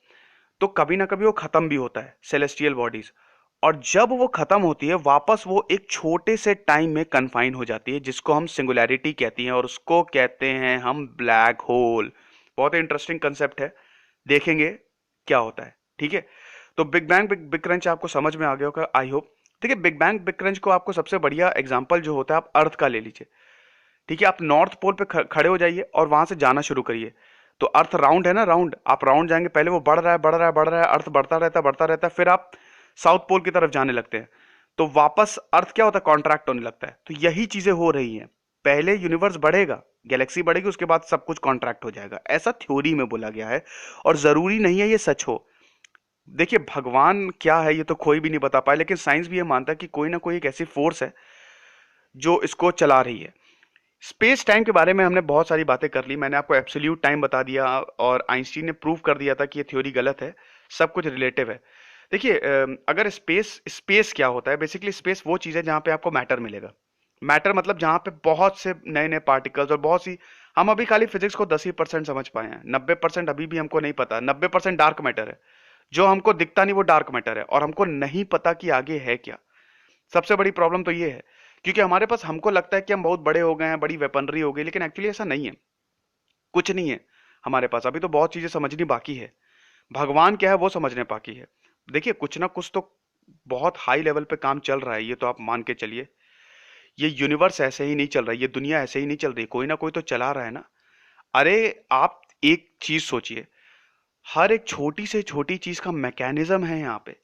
तो कभी ना कभी वो खत्म भी होता है, सेलेस्टियल बॉडीज। और जब वो खत्म होती है वापस, वो एक छोटे से टाइम में कन्फाइन हो जाती है, जिसको हम सिंगुलैरिटी कहती हैं, और उसको कहते हैं हम ब्लैक होल। बहुत इंटरेस्टिंग कंसेप्ट है, देखेंगे क्या होता है। ठीक है, तो बिग बैंग बिग क्रंच आपको समझ में आ गया होगा, आई होप। देखिए, बिग बैंग बिग क्रंच को आपको सबसे बढ़िया एग्जांपल जो होता है, आप अर्थ का ले लीजिए। ठीक है, आप नॉर्थ पोल पे खड़े हो जाइए और वहां से जाना शुरू करिए। तो अर्थ राउंड है ना, राउंड, आप राउंड जाएंगे, पहले वो बढ़ रहा है बढ़ रहा है बढ़ रहा है, अर्थ बढ़ता रहता है, फिर आप साउथ पोल की तरफ जाने लगते हैं। तो वापस अर्थ क्या होता है, कॉन्ट्रैक्ट होने लगता है। तो यही चीजें हो रही हैं, पहले यूनिवर्स बढ़ेगा, गैलेक्सी बढ़ेगी, उसके बाद सब कुछ कॉन्ट्रैक्ट हो जाएगा, ऐसा थ्योरी में बोला गया है। और जरूरी नहीं है ये सच हो। देखिए, भगवान क्या है ये तो कोई भी नहीं बता पाया, लेकिन साइंस भी ये मानता है कि कोई ना कोई एक ऐसी फोर्स है जो इसको चला रही है। स्पेस टाइम के बारे में हमने बहुत सारी बातें कर ली, मैंने आपको एब्सोल्यूट टाइम बता दिया, और आइंस्टीन ने प्रूव कर दिया था कि ये थ्योरी गलत है, सब कुछ रिलेटिव है। देखिए, अगर स्पेस स्पेस क्या होता है, बेसिकली स्पेस वो चीज़ है जहाँ पे आपको मैटर मिलेगा। मैटर मतलब जहाँ पे बहुत से नए नए पार्टिकल्स और बहुत सी, हम अभी खाली फिजिक्स को 10% समझ पाए हैं, 90% अभी भी हमको नहीं पता। 90% डार्क मैटर है, जो हमको दिखता नहीं वो डार्क मैटर है, और हमको नहीं पता कि आगे है क्या। सबसे बड़ी प्रॉब्लम तो ये है, क्योंकि हमारे पास, हमको लगता है कि हम बहुत बड़े हो गए हैं, बड़ी वेपनरी हो गई, लेकिन एक्चुअली ऐसा नहीं है, कुछ नहीं है हमारे पास, अभी तो बहुत चीजें समझनी बाकी है। भगवान क्या है वो समझने बाकी है। देखिए, कुछ ना कुछ तो बहुत हाई लेवल पे काम चल रहा है, ये तो आप मान के चलिए। ये यूनिवर्स ऐसे ही नहीं चल रहा है, ये दुनिया ऐसे ही नहीं चल रही, कोई ना कोई तो चला रहा है ना। अरे, आप एक चीज सोचिए, हर एक छोटी से छोटी चीज का मैकेनिज्म है यहाँ पे।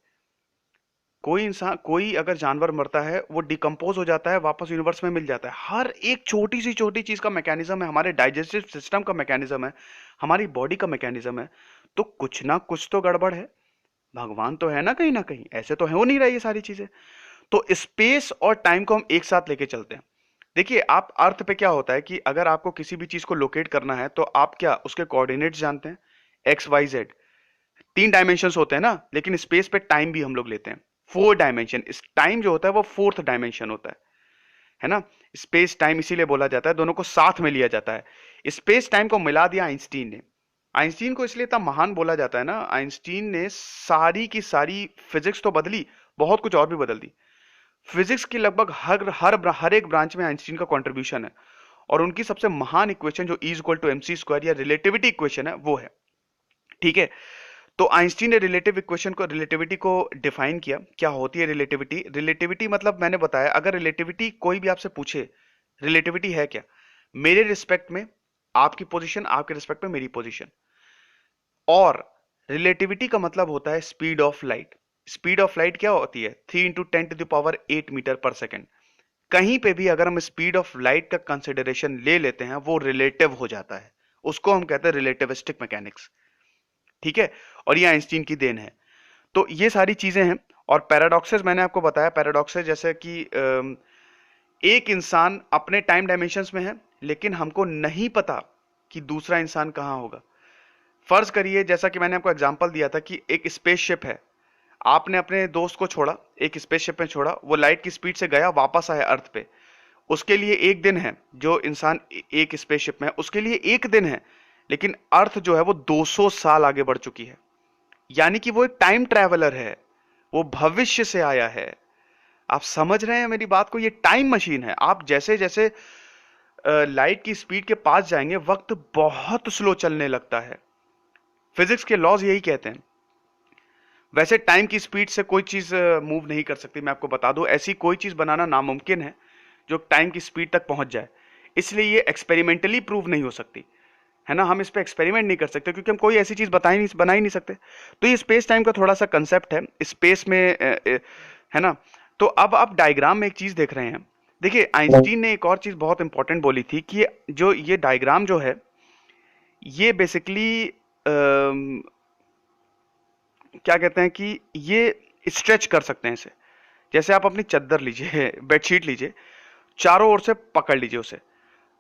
कोई इंसान, कोई अगर जानवर मरता है, वो डिकम्पोज हो जाता है, वापस यूनिवर्स में मिल जाता है। हर एक छोटी सी छोटी चीज का मैकेनिज्म है, हमारे डाइजेस्टिव सिस्टम का मैकेनिज्म है, हमारी बॉडी का मैकेनिज्म है। तो कुछ ना कुछ तो गड़बड़ है, भगवान तो है ना कहीं ना कहीं, ऐसे तो हो नहीं रही ये सारी चीजें। तो स्पेस और टाइम को हम एक साथ लेके चलते हैं। देखिए, आप अर्थ पे क्या होता है कि अगर आपको किसी भी चीज को लोकेट करना है, तो आप क्या उसके कोऑर्डिनेट्स जानते हैं, एक्स वाई जेड, 3 डायमेंशन होते हैं ना, लेकिन स्पेस पे टाइम भी हम लोग लेते हैं 4 डायमेंशन। इस टाइम जो होता है वो 4th डायमेंशन होता है ना। स्पेस टाइम इसीलिए बोला जाता है, दोनों को साथ में लिया जाता है। स्पेस टाइम को मिला दिया आइंस्टीन ने। आइंस्टीन को इसलिए इतना महान बोला जाता है ना, आइंस्टीन ने सारी की सारी फिजिक्स तो बदली, बहुत कुछ और भी बदल दी। फिजिक्स की लगभग हर एक ब्रांच में आइंस्टीन का कंट्रीब्यूशन है। और उनकी सबसे महान इक्वेशन जो E equal to MC square या रिलेटिविटी इक्वेशन है, वो है। ठीक है, तो आइंस्टीन ने रिलेटिविटी को डिफाइन किया। क्या होती है रिलेटिविटी? रिलेटिविटी मतलब मैंने बताया, अगर रिलेटिविटी कोई भी आपसे पूछे रिलेटिविटी है क्या, मेरे रिस्पेक्ट में आपकी पोजीशन, आपके रिस्पेक्ट में मेरी पोजीशन। और रिलेटिविटी का मतलब होता है speed of light. Speed of light क्या होती है? 3 × 10⁸ मीटर पर सेकेंड। कहीं पे भी अगर हम स्पीड ऑफ लाइट का कंसिडरेशन ले लेते हैं, वो रिलेटिव हो जाता है, उसको हम कहते हैं रिलेटिविस्टिक मैकेनिक्स। ठीक है, और ये आइंस्टीन की देन है। तो ये सारी चीजें हैं। और पैराडॉक्सेस मैंने आपको बताया, पैराडॉक्सेस जैसे कि एक इंसान अपने टाइम डायमेंशंस में है, लेकिन हमको नहीं पता कि दूसरा इंसान कहाँ होगा। फर्ज करिए, जैसा कि मैंने आपको एग्जांपल दिया था कि एक स्पेसशिप है, आपने अपने दोस्त को छोड़ा, एक स्पेसशिप में छोड़ा, वो लाइट की स्पीड से गया, वापस आया अर्थ पे। उसके लिए एक दिन है, जो इंसान एक स्पेसशिप में है उसके लिए एक दिन है, लेकिन अर्थ जो है वो 200 साल आगे बढ़ चुकी है। यानी कि वो एक टाइम ट्रैवलर है, वो भविष्य से आया है। आप समझ रहे हैं मेरी बात को? ये टाइम मशीन है। आप जैसे जैसे लाइट की स्पीड के पास जाएंगे, वक्त बहुत स्लो चलने लगता है। फिजिक्स के लॉज यही कहते हैं। वैसे टाइम की स्पीड से कोई चीज मूव नहीं कर सकती, मैं आपको बता दूं, ऐसी कोई चीज बनाना नामुमकिन है जो टाइम की स्पीड तक पहुंच जाए। इसलिए ये एक्सपेरिमेंटली प्रूव नहीं हो सकती, है ना। हम इस पे एक्सपेरिमेंट नहीं कर सकते, क्योंकि हम कोई ऐसी चीज बना ही नहीं सकते। तो ये स्पेस टाइम का थोड़ा सा कंसेप्ट है स्पेस में, है ना। तो अब आप डायग्राम में एक चीज देख रहे हैं। देखिए, आइंस्टीन ने एक और चीज बहुत इंपॉर्टेंट बोली थी कि जो ये डायग्राम जो है, ये बेसिकली क्या कहते हैं कि ये स्ट्रेच कर सकते हैं इसे। जैसे आप अपनी चादर लीजिए, बेडशीट लीजिए, चारों ओर से पकड़ लीजिए उसे,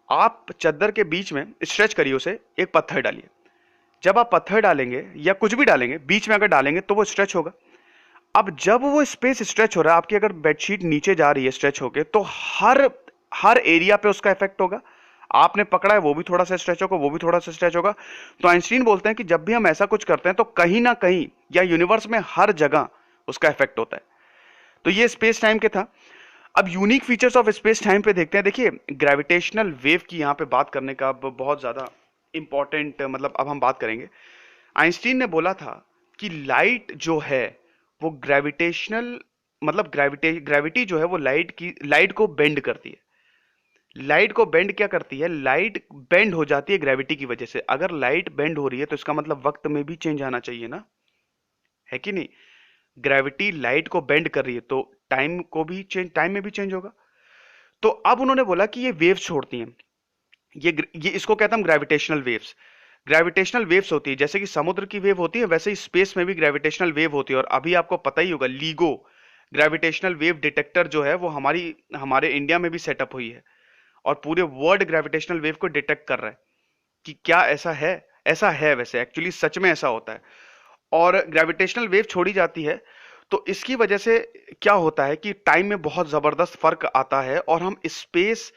आप चादर के बीच में स्ट्रेच करिए उसे, एक पत्थर डालिए। जब आप पत्थर डालेंगे या कुछ भी डालेंगे, बीच में अगर डालेंगे तो वो स्ट्रेच होगा। अब जब वो स्पेस स्ट्रेच हो रहा है, आपकी अगर बेडशीट नीचे जा रही है स्ट्रेच होके, तो हर हर एरिया पे उसका इफेक्ट होगा। आपने पकड़ा है वो भी थोड़ा सा स्ट्रेच होगा, वो भी थोड़ा सा स्ट्रेच होगा। तो आइंस्टीन बोलते हैं कि जब भी हम ऐसा कुछ करते हैं तो कहीं ना कहीं या यूनिवर्स में हर जगह उसका इफेक्ट होता है। तो ये स्पेस टाइम के था। अब unique features of space time पे देखते हैं। देखिए, ग्रेविटेशनल वेव की यहाँ पे बात करने का अब बहुत ज्यादा इंपॉर्टेंट, मतलब अब हम बात करेंगे। आइंस्टीन ने बोला था कि लाइट जो है वो ग्रेविटेशनल, मतलब ग्रेविटी जो है वो लाइट को बेंड करती है। लाइट को बेंड क्या करती है? लाइट बेंड हो जाती है ग्रेविटी की वजह से। अगर लाइट बेंड हो रही है तो इसका मतलब वक्त में भी चेंज आना चाहिए ना, है कि नहीं? ग्रेविटी लाइट को बेंड कर रही है तो टाइम में भी चेंज होगा। तो अब उन्होंने बोला कि ये वेव्स छोड़ती हैं, ये इसको कहता हम ग्रेविटेशनल वेव्स। ग्रेविटेशनल वेव्स होती है, जैसे कि समुद्र की वेव होती है वैसे ही स्पेस में भी ग्रेविटेशनल वेव होती है। और अभी आपको पता ही होगा, लीगो ग्रेविटेशनल वेव डिटेक्टर जो है वो हमारे इंडिया में भी सेटअप हुई है और पूरे वर्ल्ड ग्रेविटेशनल वेव को डिटेक्ट कर रहा है कि क्या ऐसा है। ऐसा है, वैसे एक्चुअली सच में ऐसा होता है। और ग्रेविटेशनल वेव छोड़ी जाती है तो इसकी वजह से क्या होता है कि टाइम में बहुत जबरदस्त फर्क आता है और हम स्पेस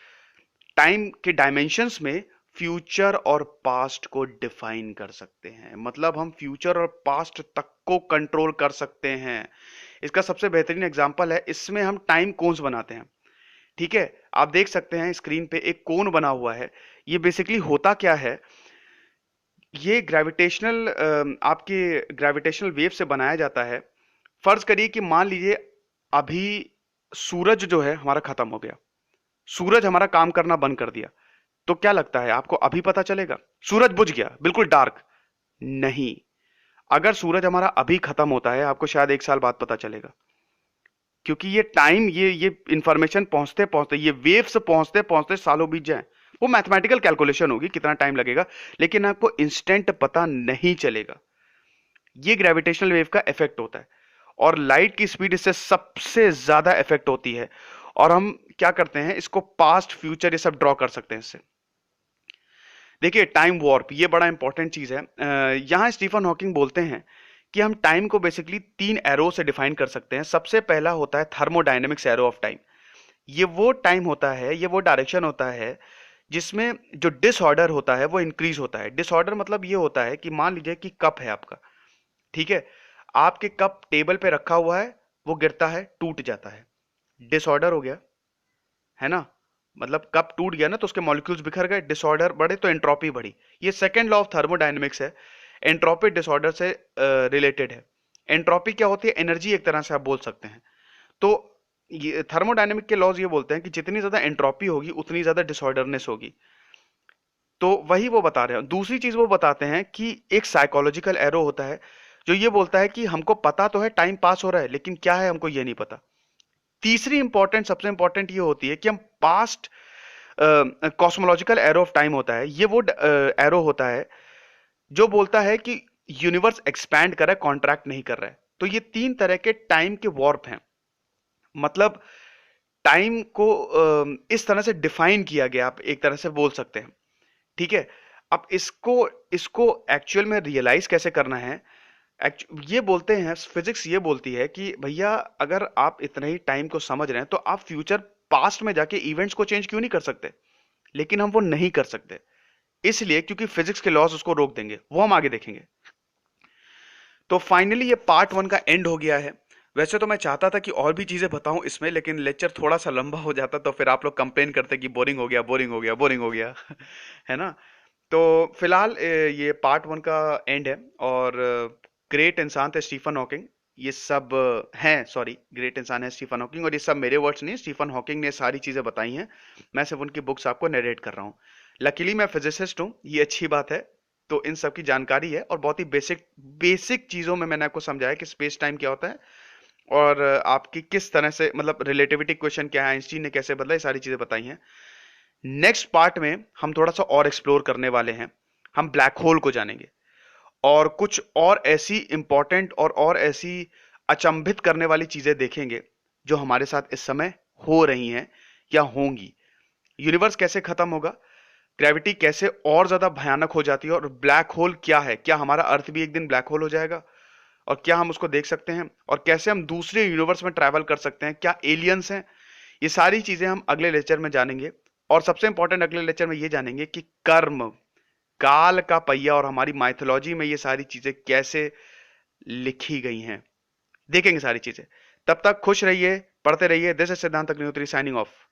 टाइम के डायमेंशंस में फ्यूचर और पास्ट को डिफाइन कर सकते हैं। मतलब हम फ्यूचर और पास्ट तक को कंट्रोल कर सकते हैं। इसका सबसे बेहतरीन एग्जांपल है, इसमें हम टाइम कोन्स बनाते हैं। ठीक है, आप देख सकते हैं स्क्रीन पे एक कोन बना हुआ है। ये बेसिकली होता क्या है, ये आपके ग्रेविटेशनल वेव से बनाया जाता है। फर्ज करिए कि मान लीजिए अभी सूरज जो है हमारा खत्म हो गया, सूरज हमारा काम करना बंद कर दिया, तो क्या लगता है आपको अभी पता चलेगा? सूरज बुझ गया, बिल्कुल डार्क। नहीं, अगर सूरज हमारा अभी खत्म होता है आपको शायद 1 साल बाद पता चलेगा, क्योंकि ये टाइम, ये इंफॉर्मेशन पहुंचते पहुंचते, ये वेव्स पहुंचते पहुंचते सालों बीत जाए। वो मैथमेटिकल कैलकुलेशन होगी कितना टाइम लगेगा, लेकिन आपको इंस्टेंट पता नहीं चलेगा। ये ग्रेविटेशनल वेव का इफेक्ट होता है और लाइट की स्पीड इससे सबसे ज्यादा इफेक्ट होती है। और हम क्या करते हैं, इसको पास्ट फ्यूचर ये सब ड्रॉ कर सकते हैं इससे। देखिए, टाइम वॉर्प ये बड़ा इंपॉर्टेंट चीज है। यहां स्टीफन हॉकिंग बोलते हैं कि हम टाइम को बेसिकली 3 एरो से डिफाइन कर सकते हैं। सबसे पहला होता है थर्मोडायनेमिक्स एरो ऑफ टाइम। ये वो टाइम होता है, ये वो डायरेक्शन होता है जिसमें जो डिसऑर्डर होता है वो इंक्रीज होता है। डिसऑर्डर मतलब ये होता है कि मान लीजिए कि कप है आपका, ठीक है, आपके कप टेबल पे रखा हुआ है, वो गिरता है, टूट जाता है, डिसऑर्डर हो गया, है ना? मतलब कप टूट गया ना तो उसके मॉलिक्यूल्स बिखर गए, डिसऑर्डर बढ़े तो एंट्रोपी बढ़ी। ये सेकंड लॉ ऑफ थर्मोडायनेमिक्स है, एंट्रोपी डिसऑर्डर से रिलेटेड है। एंट्रोपी क्या होती है? एनर्जी, एक तरह से आप बोल सकते हैं। तो ये थर्मोडायनेमिक के लॉज ये बोलते हैं कि जितनी ज्यादा एंट्रोपी होगी उतनी ज्यादा डिसऑर्डरनेस होगी। तो वही वो बता रहे हैं। दूसरी चीज वो बताते हैं कि एक साइकोलॉजिकल एरो होता है जो ये बोलता है कि हमको पता तो है टाइम पास हो रहा है, लेकिन क्या है हमको ये नहीं पता। तीसरी इंपॉर्टेंट, सबसे इंपॉर्टेंट ये होती है कि हम past, cosmological arrow of time होता है, ये वो एरो होता है जो बोलता है कि यूनिवर्स एक्सपैंड कर रहा है, कॉन्ट्रैक्ट नहीं कर रहा है। तो ये 3 तरह के टाइम के वॉर्प हैं। मतलब टाइम को इस तरह से डिफाइन किया गया, आप एक तरह से बोल सकते हैं। ठीक है, अब इसको इसको एक्चुअल में रियलाइज कैसे करना है? ये बोलते हैं, फिजिक्स ये बोलती है कि भैया अगर आप इतने ही टाइम को समझ रहे हैं तो आप फ्यूचर पास्ट में जाके इवेंट्स को चेंज क्यों नहीं कर सकते? लेकिन हम वो नहीं कर सकते, इसलिए क्योंकि फिजिक्स के लॉज उसको रोक देंगे, वो हम आगे देखेंगे। तो फाइनली ये पार्ट 1 का एंड हो गया है। वैसे तो मैं चाहता था कि और भी चीजें बताऊं इसमें, लेकिन लेक्चर थोड़ा सा लंबा हो जाता तो फिर आप लोग कंप्लेन करते कि बोरिंग हो गया, बोरिंग हो गया, बोरिंग हो गया है ना? तो फिलहाल ये पार्ट 1 का एंड है। और ग्रेट इंसान थे स्टीफन हॉकिंग, ये सब हैं, सॉरी, ग्रेट इंसान है स्टीफन हॉकिंग, और ये सब मेरे वर्ड्स नहीं, स्टीफन हॉकिंग ने सारी चीजें बताई हैं। मैं सिर्फ उनकी बुक्स आपको नरेट कर रहा हूँ। लकीली मैं फिजिसिस्ट हूँ, ये अच्छी बात है। तो इन सब की जानकारी है और बहुत ही बेसिक बेसिक चीजों में मैंने आपको समझाया कि स्पेस टाइम क्या होता है और आपकी किस तरह से, मतलब रिलेटिविटी क्वेश्चन क्या है, आइंस्टीन ने कैसे बदला, ये सारी चीजें बताई हैं। नेक्स्ट पार्ट में हम थोड़ा सा और एक्सप्लोर करने वाले हैं। हम ब्लैक होल को जानेंगे और कुछ और ऐसी इंपॉर्टेंट और ऐसी अचंभित करने वाली चीजें देखेंगे जो हमारे साथ इस समय हो रही हैं या होंगी। यूनिवर्स कैसे खत्म होगा, ग्रेविटी कैसे और ज्यादा भयानक हो जाती है, और ब्लैक होल क्या है, क्या हमारा अर्थ भी एक दिन ब्लैक होल हो जाएगा और क्या हम उसको देख सकते हैं, और कैसे हम दूसरे यूनिवर्स में ट्रैवल कर सकते हैं, क्या एलियंस हैं, ये सारी चीजें हम अगले लेक्चर में जानेंगे। और सबसे इंपॉर्टेंट अगले लेक्चर में ये जानेंगे कि कर्म, काल का पहिया और हमारी माइथोलॉजी में ये सारी चीजें कैसे लिखी गई हैं, देखेंगे सारी चीजें। तब तक खुश रहिए, पढ़ते रहिए। दिस इज सिद्धांत अग्निहोत्री साइनिंग ऑफ।